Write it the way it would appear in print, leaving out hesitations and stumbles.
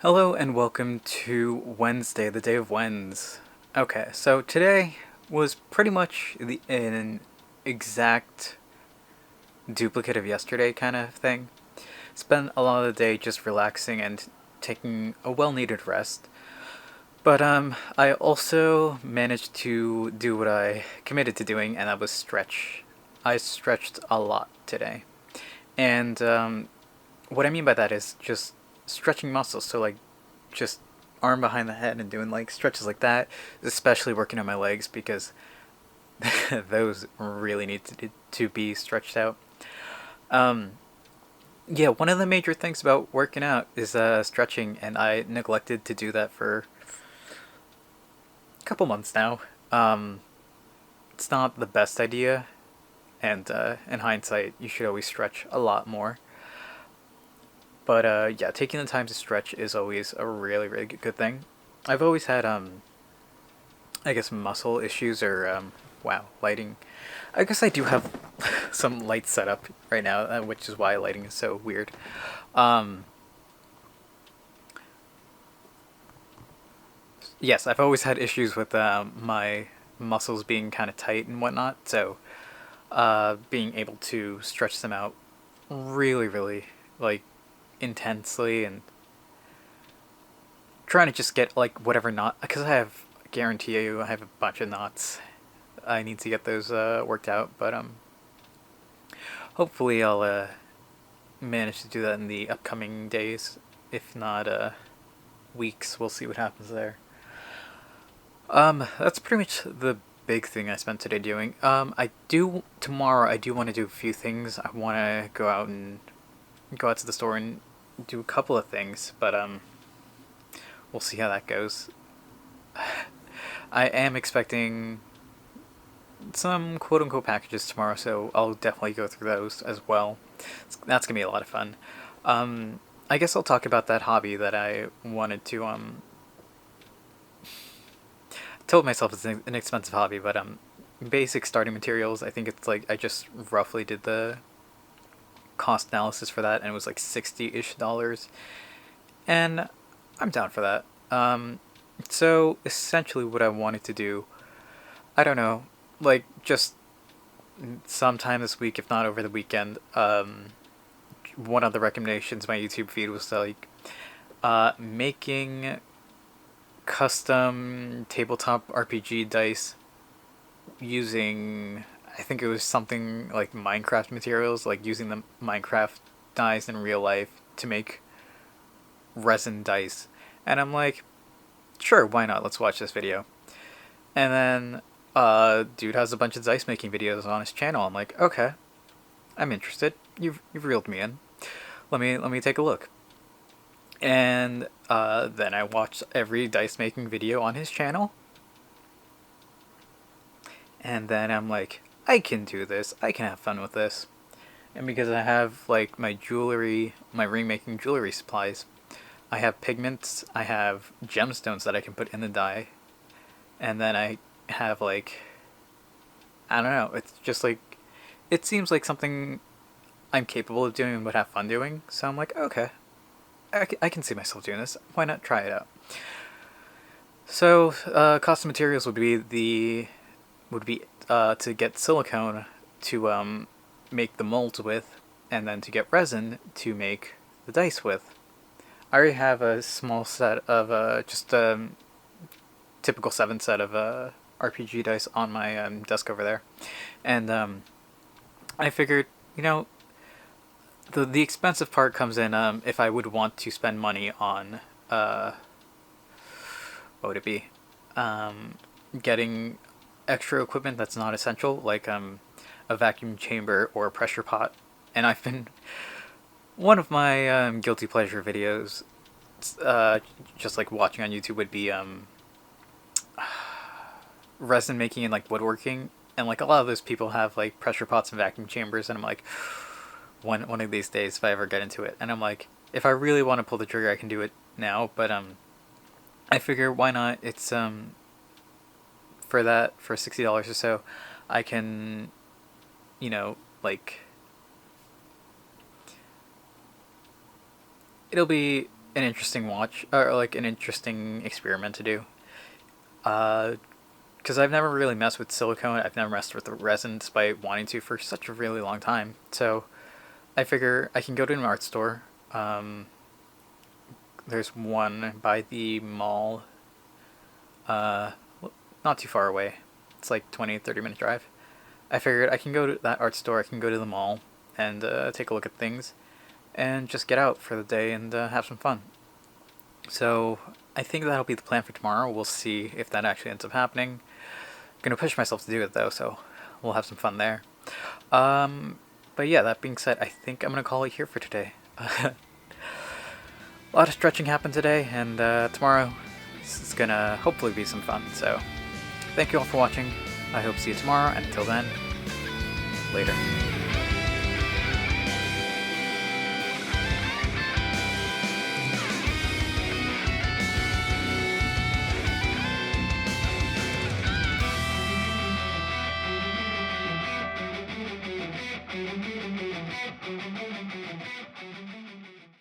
Hello and welcome to Wednesday, the day of Weds. Okay, so today was pretty much an exact duplicate of yesterday kind of thing. Spent a lot of the day just relaxing and taking a well-needed rest. But I also managed to do what I committed to doing, and that was stretch. I stretched a lot today. And what I mean by that is just stretching muscles. So like just arm behind the head and doing like stretches like that, especially working on my legs because those really need to be stretched out. Um, yeah, one of the major things about working out is stretching, and I neglected to do that for a couple months now. Um, it's not the best idea, and in hindsight, you should always stretch a lot more. But yeah, taking the time to stretch is always a really, really good thing. I've always had I guess muscle issues or wow, lighting. I guess I do have some light setup right now, which is why lighting is so weird. Um, yes, I've always had issues with my muscles being kind of tight and whatnot. So being able to stretch them out really, really like intensely and trying to just get like whatever knot because guarantee you I have a bunch of knots. I need to get those worked out, but hopefully I'll manage to do that in the upcoming days. If not weeks, we'll see what happens there. That's pretty much the big thing I spent today doing. I do tomorrow. I do want to do a few things. I want to go out to the store and do a couple of things, but we'll see how that goes. I am expecting some quote unquote packages tomorrow, so I'll definitely go through those as well. That's gonna be a lot of fun. I guess I'll talk about that hobby that I wanted to. Told myself it's an expensive hobby, but basic starting materials. I think it's like I just roughly did the cost analysis for that, and it was like $60-ish, and I'm down for that. So essentially, what I wanted to do, I don't know, like just sometime this week, if not over the weekend. One of the recommendations my YouTube feed was like making custom tabletop RPG dice using, I think it was something like Minecraft materials, like using the Minecraft dice in real life to make resin dice. And I'm like, sure, why not? Let's watch this video. And then dude has a bunch of dice making videos on his channel. I'm like, okay, I'm interested. You've reeled me in. Let me take a look. And then I watched every dice making video on his channel. And then I'm like, I can do this. I can have fun with this. And because I have like my jewelry, my ring making jewelry supplies, I have pigments, I have gemstones that I can put in the die, and then I have like, I don't know, it's just like, it seems like something I'm capable of doing and would have fun doing. So I'm like, okay, I can see myself doing this. Why not try it out? So cost of materials would be to get silicone to make the molds with, and then to get resin to make the dice with. I already have a small set of just typical 7 set of RPG dice on my desk over there, and I figured, you know, the expensive part comes in if I would want to spend money on what would it be, getting extra equipment that's not essential, like a vacuum chamber or a pressure pot. And I've been one of my guilty pleasure videos, just like watching on YouTube, would be resin making and like woodworking, and like a lot of those people have like pressure pots and vacuum chambers, and I'm like, one of these days if I ever get into it, and I'm like, if I really want to pull the trigger, I can do it now, but I figure why not? It's for that, for $60 or so, I can, you know, like it'll be an interesting watch, or like an interesting experiment to do. Because I've never really messed with silicone. I've never messed with the resin despite wanting to for such a really long time. So I figure I can go to an art store. There's one by the mall, uh, not too far away. It's like 20-30 minute drive. I figured I can go to that art store, I can go to the mall and take a look at things and just get out for the day and have some fun. So I think that'll be the plan for tomorrow. We'll see if that actually ends up happening. I'm gonna push myself to do it though, so we'll have some fun there. But yeah, that being said, I think I'm gonna call it here for today. A lot of stretching happened today, and tomorrow is gonna hopefully be some fun. So thank you all for watching. I hope to see you tomorrow, and until then, later.